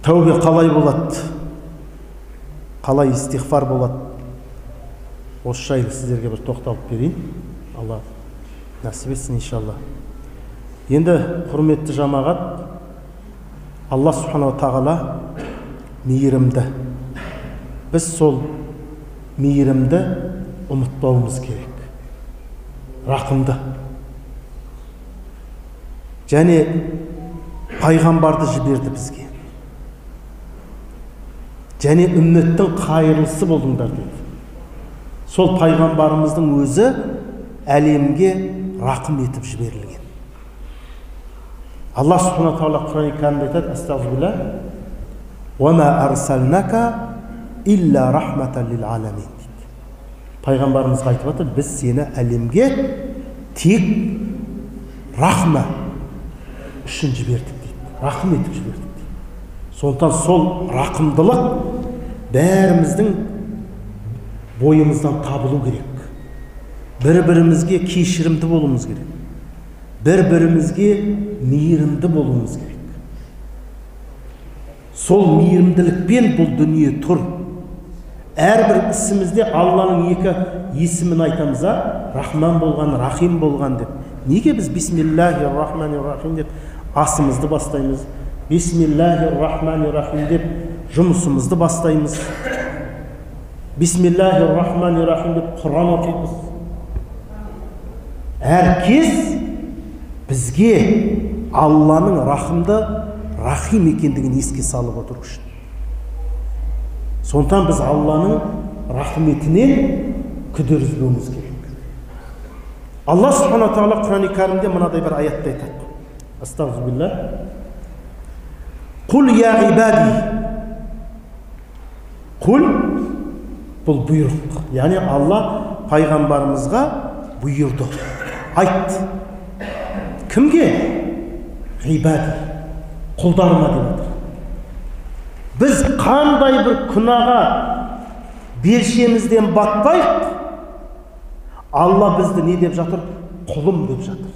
Тәубе қалай болады? Қалай истихфар болады? Осы жайлы сіздерге бір тоқталып берейін. Алла нәсіп етсін иншалла. Енді құрметті жамағат, Алла субханала тағала мейірімді. Біз сол мейірімді ұмытпауымыз керек. Рақымды. Және пайғамбарды жіберді бізге. Және үмметтің қайырлысы болдыңдар деді. Сол пайғамбарымыздың өзі әлемге рақым етіп жіберілген. Алла субханала тағала Құран-ы Кәрімде айтады: "Астағфирулла, ва ма арсалнака илля рахматан лил аламин" дейді. Пайғамбарымызға айтып отыр: біз сені әлемге тек рахма үшін жібердік дейді. Рақым етіп жібердік дейді. Сондықтан сол рақымдылық бәріміздің бойымыздан табылу керек. Бір-бірімізге кешірімді болуымыз керек. Бір-бірімізге мейірімді болуымыз керек. Сол мейірімділікпен бұл дүние тұр. Әрбір ісімізде Алланың екі есімін айтамыз, Рахман болған, Рахим болған деп. Неге біз Бисмиллахир-рахманир-рахим деп асымызды бастаймыз? Бисмиллахир-рахманир-рахим деп жұмысымызды бастаймыз. Бисмиллахир-рахманир-рахим деп Құран оқимыз. Әр кез бізге Алланың рахымды, Рахим екендігін еске салып отыру үшін. Сондықтан біз Алланың рахметінен күдер үзбеуіміз керек. Алла субхана тағала Құран-ы Кәрімде мынадай бір аятта айтады: Астағфирулла. Құл я ғибади. Құл бұл бұйрық. Яғни Алла пайғамбарымызға бұйырды. Айт. Кімге? Ғибади. Құлдарыма деп отыр. Біз қандай бір күнәға белшемізден батпайық, Алла бізді не деп жатыр? Құлым деп жатыр.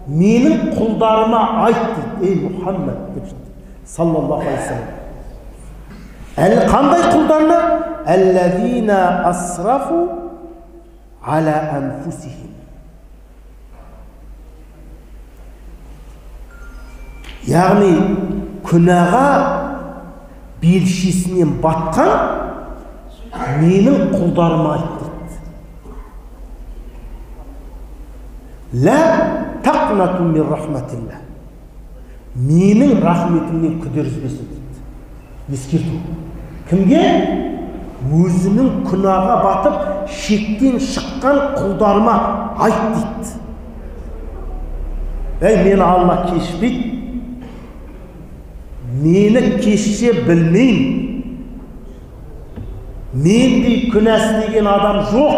Менің құлдарыма айт дейді, ей Мұхаммед деп жатыр. Саллаллаху алейхи салам. Әлі қандай құлдарына? Әлләзина асрафу аля анфусихим. Яғни күнәға белшесінен батқан менің құлдарыма айт дейді. Ла тақнату мин рахматилла. Менің рахметімнен күдер үзбесін дейді. Ескерту. Кімге? Өзінің күнәға батып шектен шыққан құлдарыма айт дейді. Мені Алла кешпейді. Мені кешсе білмеймін. Мендей күнәсі деген адам жоқ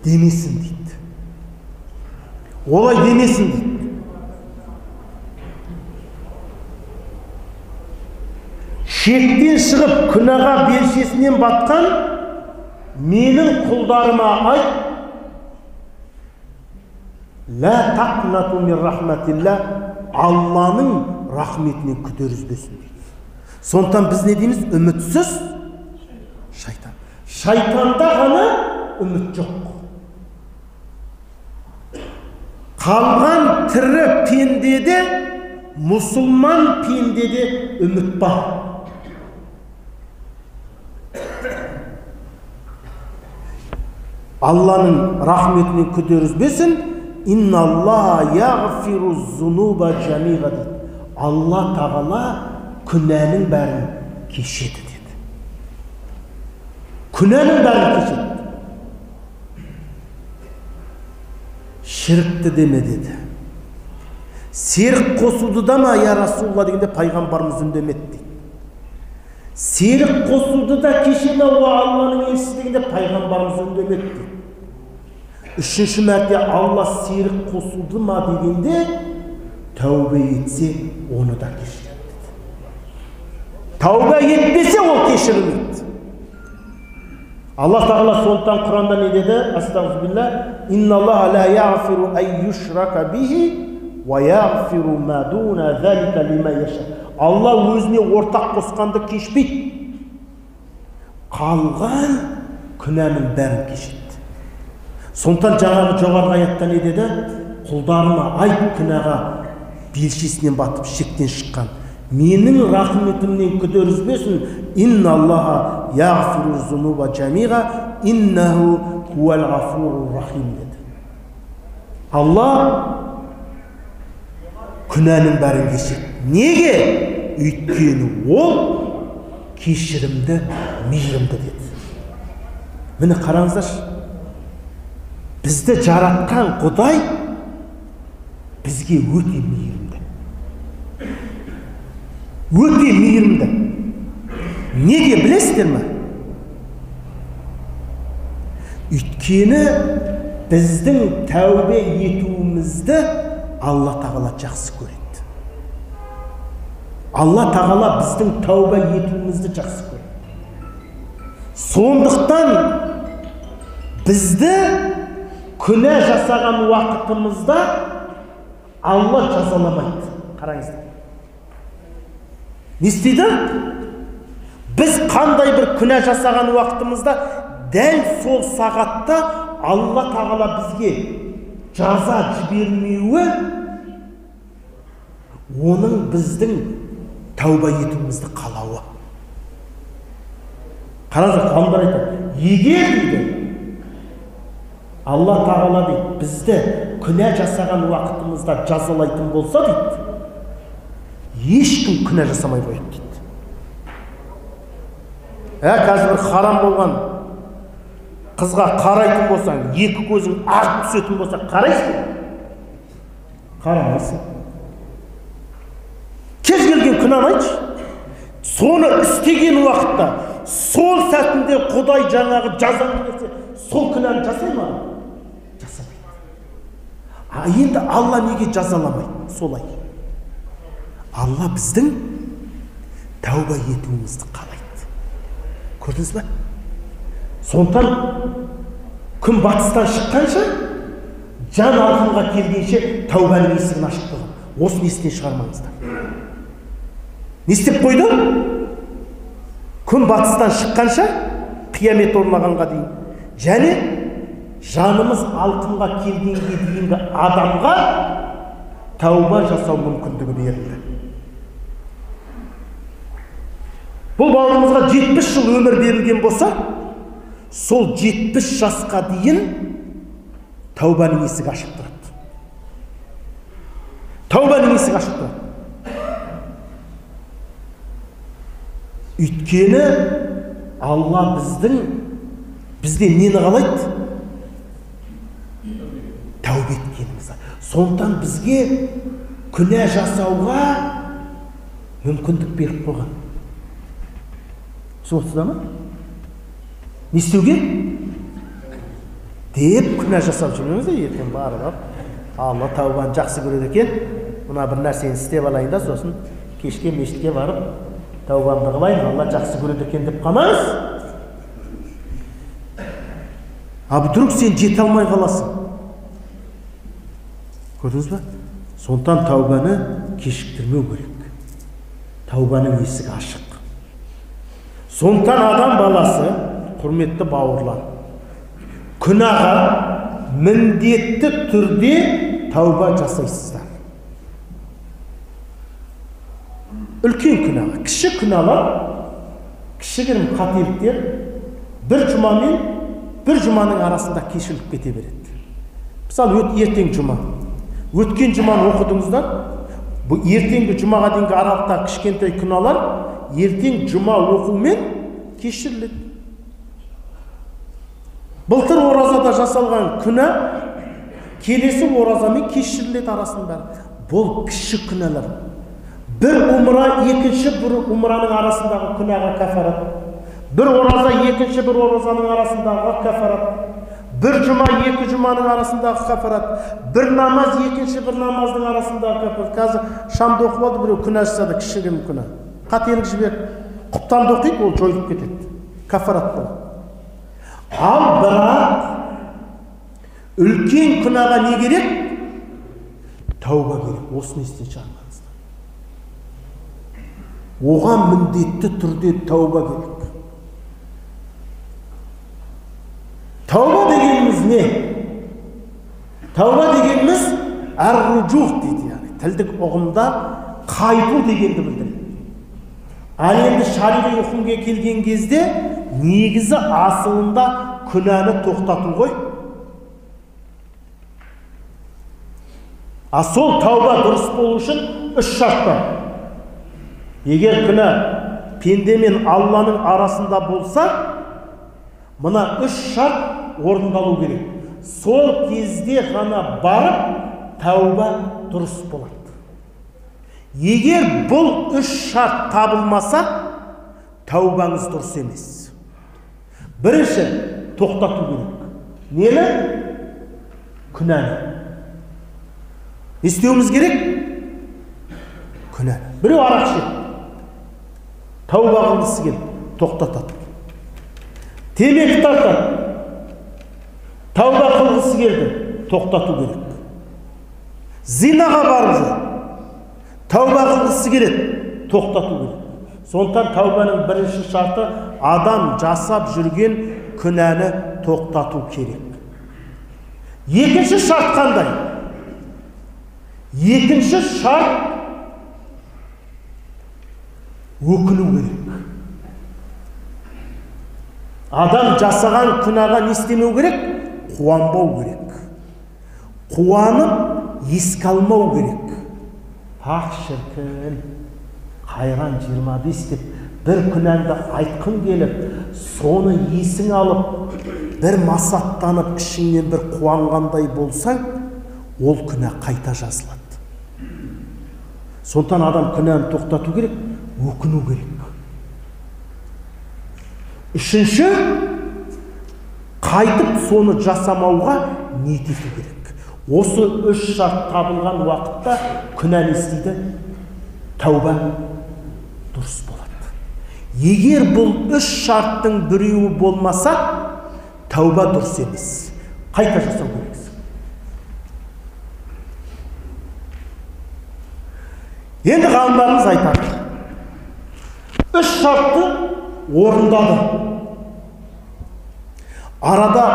демесін дейді. Олай демесін дейді. Шектен шығып күнәға белшесінен батқан менің құлдарыма айт: Ла тақнату мин рахматилла. Алланың рахметінен күдер үзбесін дейді. Сондықтан біз не дейміз? Үмітсіз шайтан. Шайтанда ғана үміт жоқ. Қалған тірі пендеде, мұсылман пендеде үміт бар. Алланың рахметінен күдер үзбесін. Инналлаха яғфиру зунуба жамиға дейді. Алла тағала күнәнің бәрін кешеді деді. Күнәнің бәрін кешеді. Шірікті деме деді. Серік қосуды да ма, я Расулла дегенде пайғамбарымыз үндемеді дейді. Серік қосуды да кешеді Алланың елшісі дегенде пайғамбарымыз үндемеді дейді. Үшінші мәрте Алла серік қосуды ма дегенде тәубе етсе оны да кешіреді. Тәубе етпесе ол кешірілмейді. Алла тағала сондықтан Құранда не деді? Астағфирулла. Инналлаха ла яғфиру ан юшрака бихи Алла өзіне ортақ қосқанды кешпейді. Қалған күнәнің бәрін кешеді. Сондықтан жаңағы жоғарғы аятта не деді? Құлдарыма айт, күнәға белшесінен батып шектен шыққан, менің рахметімнен күдірізбесін. Инна Аллаха яғфиру зунуба жамиға, иннаху хуал ғафуру рахим деді. Алла күнәнің бәрін кешеді. Неге? Өйткені ол кешірімді, мейірімді деді. Міне қараңыздаршы, бізді жаратқан Құдай бізге өте мейірімді. Өте мейірімді. Неге білесіздер ме? Өйткені біздің тәубе етуімізді Алла тағала жақсы көреді. Алла тағала біздің тәубе етуімізді жақсы көреді. Сондықтан бізді күнә жасаған уақытымызда Алла жазаламайды. Қараңыздар. Не істейді? Біз қандай бір күнә жасаған уақытымызда дәл сол сағатта Алла тағала бізге жаза жібермеуі оның біздің тәуба етуімізді қалауы. Қараңыздар, ғалымдар айтады, егер дейді Алла тағала дейді бізді күнә жасаған уақытымызда жазалайтын болса дейді, ешкім күнә жасамай қояды дейді. Қазір бір харам болған қызға қарайтын болсаң, екі көзің ағып түсетін болса, қарайсың ба? Қарамайсың. Кез келген күнәні айтшы. Соны істеген уақытта, сол сәтінде Құдай жаңағы жазаны берсе, сол күнәні жасай ма? Жасамайды. Енді Алла неге жазаламайды? Солай. Алла біздің тәуба етуімізді қалайды. Көрдіңіз бе? Сондықтан күн батыстан шыққанша, жан алқымға келгенше тәубаның есігін ашып қойған. Осыны естен шығармаңыздар. Не істеп қойды? Күн батыстан шыққанша, қиямет орнағанға дейін. Және жанымыз алқымға келгенге дейінгі адамға тәуба жасау мүмкіндігі берілді. Бұл бауырымызға 70 жыл өмір берілген болса, сол 70 жасқа дейін тәубаның есігі ашық тұрады. Тәубаның есігі ашық тұрады. Өйткені Алла бізден нені қалайды? Тәубе еткенімізді. Сондықтан бізге күнә жасауға мүмкіндік беріп қойған. Соғыстыда ма? Не істеуге? Деп күнә жасап жүрмеңіз, ертең барып, Алла тәубаны жақсы көреді екен, мына бір нәрсені істеп алайын да, сосын кешке мешітке барып, тәубамды қылайын, Алла жақсы көреді екен деп қамаңыз. Вдруг сен жете алмай қаласың. Көрдіңіз бе? Сондықтан тәубаны кешіктірмеу керек. Тәубаның есігі ашық. Сондықтан адам баласы, құрметті бауырлар, күнәға міндетті түрде тәуба жасайсыздар. Үлкен күнәға, кіші күнәлар, кішігірім қателіктер бір жұма мен бір жұманың арасында кешіріліп кете береді. Мысалы, ертең жұма. Өткен жұманы оқыдыңыздар, бұл ертеңгі жұмаға дейінгі аралықта кішкентай күнәлар ертең жұма оқумен кешіріледі. Былтыр оразада жасалған күнә келесі оразамен кешіріледі арасында. Бұл кіші күнәлар. Бір умра, екінші бір умраның арасындағы күнәға кәфарат. Бір ораза, екінші бір оразаның арасындағы кәфарат. Бір жұма, екі жұманың арасындағы кәфарат. Бір намаз, екінші бір намаздың арасындағы кәфарат. Қазір шамды оқып алды, біреу күнә жасады, кішігірім күнә. Қателік жіберді. Құптанды оқиды, ол жойылып кетеді. Кәфарат болады. Ал бірақ үлкен күнәға не керек? Тәуба керек. Осыны естен шығармаңыздар. Оған міндетті түрде тәуба керек. Тәуба дегеніміз не? Тәуба дегеніміз әр-руджух дейді, яғни тілдік ұғымда қайту дегенді білдіреді. Ал енді шариғи үкімге келген кезде негізі асылында күнәні тоқтату ғой. Сол тәуба дұрыс болу үшін 3 шарт бар. Егер күнә пенде мен Алланың арасында болса, мына 3 шарт орындалу керек. Сол кезде ғана барып тәуба дұрыс болады. Егер бұл 3 шарт табылмаса, тәубаңыз дұрыс емес. Бірінші, тоқтату керек. Нені? Күнәні. Не істеуіміз керек? Күнәні. Біреу арақ ішеді. Тәуба қылғысы келді, тоқтатады. Темекі тартады. Тәуба қылғысы келді, тоқтату керек. Зинаға барып жүр. Тәуба қылғысы келеді, тоқтату керек. Сондықтан тәубаның бірінші шарты адам жасап жүрген күнәні тоқтату керек. Екінші шарт қандай? Екінші шарт өкіну керек. Адам жасаған күнәға не істемеу керек? Қуанбау керек. Қуанып еске алмау керек. Ақ шіркін, қайран 25 деп бір күнәңді айтқың келіп, соны есің алып, бір масаттанып, ішіңнен бір қуанғандай болсаң, ол күнә қайта жазылады. Сондықтан адам күнәні тоқтату керек, өкіну керек. Үшінші, қайтып соны жасамауға ниет ету керек. Осы 3 шарт табылған уақытта күнә не істейді? Тәуба дұрыс болады. Егер бұл 3 шарттың біреуі болмаса, тәуба дұрыс емес. Қайта жасау керексің. Енді ғалымдарымыз айтады. 3 шартты орындады. Арада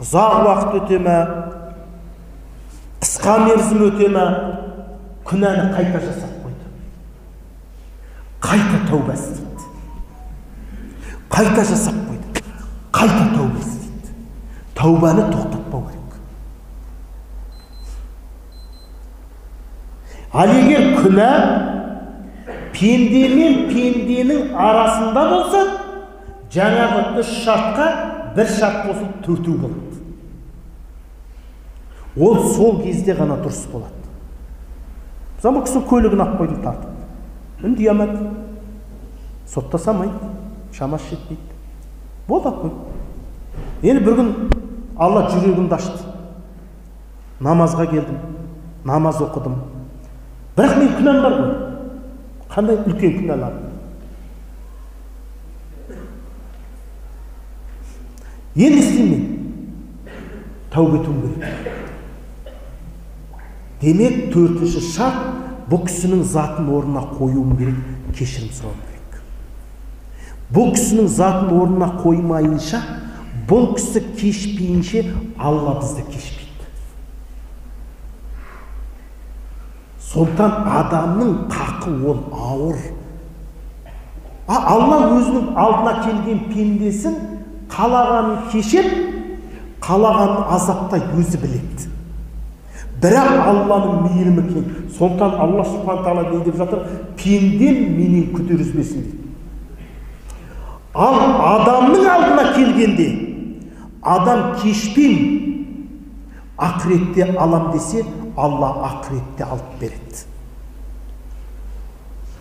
ұзақ уақыт өте ме, қысқа мерзім өте ме, күнәні қайта жасап қойды. Қайта тәуба істейді. Қайта жасап қойды. Қайта тәуба істейді. Тәубаны тоқтатпау керек. Ал егер күнә пенде мен пенденің арасында болса, жаңағы 3 шартқа 1 шарт болсын 4 болады. Ол сол кезде ғана дұрыс болады. Бұл кісі көлігін ақ қойды, тартып. Үндей алмады. Соттасамайды, шамасы жетпейді. Болды ақ қойды. Енді бір күн Алла жүрегімді ашты. Намазға келдім, намаз оқыдым. Бірақ мен күнәм бар ғой. Қандай үлкен күнәлар. Енді істеймін. Тәуба етуім керек. Демек, 4-ші шарт, бұл кісінің затын орнына қоюым керек, кешірім сұрауым керек. Бұл кісінің затын орнына қоймайынша, бұл кісі кешпейінше, Алла бізді кешпейді. Сондықтан адамның қақы ол ауыр. Алла өзінің алдына келген пендесін қалағанын кешеп, қалағанын азаптай өзі біледі. Бірақ Алланың мейірімі кең. Сондықтан Алла Субхану тағала не деп жатыр? Пендем менен күдеріспесін дейді. Ал адамның алдына келгенде, адам кешпейм, ақыретте алам десе, Алла ақыретте алып береді.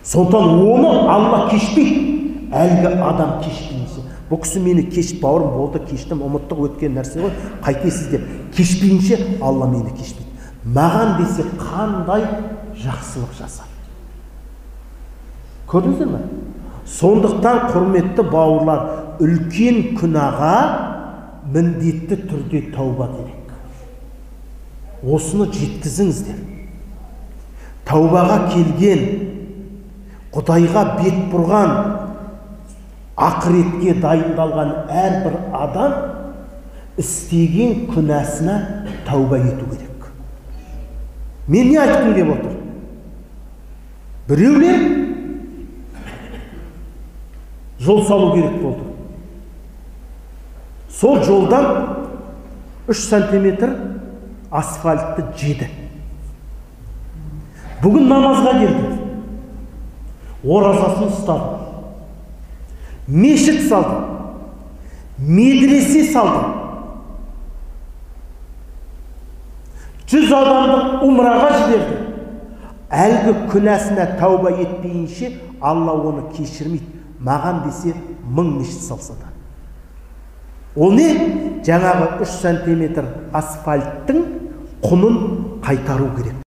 Сондықтан оны Алла кешпейді, әлгі адам кешпейінше. Бұл кісі мені кеш, бауырым болды, кештім, ұмыттық өткен нәрсе ғой, қайтесіз деп. Кешпейінше Алла мені кешпейді. Маған десе қандай жақсылық жасап. Көрдіңіздер ме? Сондықтан құрметті бауырлар, үлкен күнәға міндетті түрде тәуба керек. Осыны жеткізіңіздер. таубаға келген, Құдайға бет бұрған, ақыретке дайындалған әрбір адам істеген күнәсіне тауба ету керек. Мен не айтқым келіп отыр? Біреулер жол салу керек болды. Сол жолдан 3 сантиметр асфальтты жеді. Бүгін намазға келді. Оразасын ұстады. Мешіт салды. Медресе салды. 100 адамды умраға жіберді. Әлгі күнәсіне тауба етпейінше Алла оны кешірмейді. Маған десе 1000 мешіт салса да. Ол не? Жаңағы 3 сантиметр асфальттың құнын қайтару керек.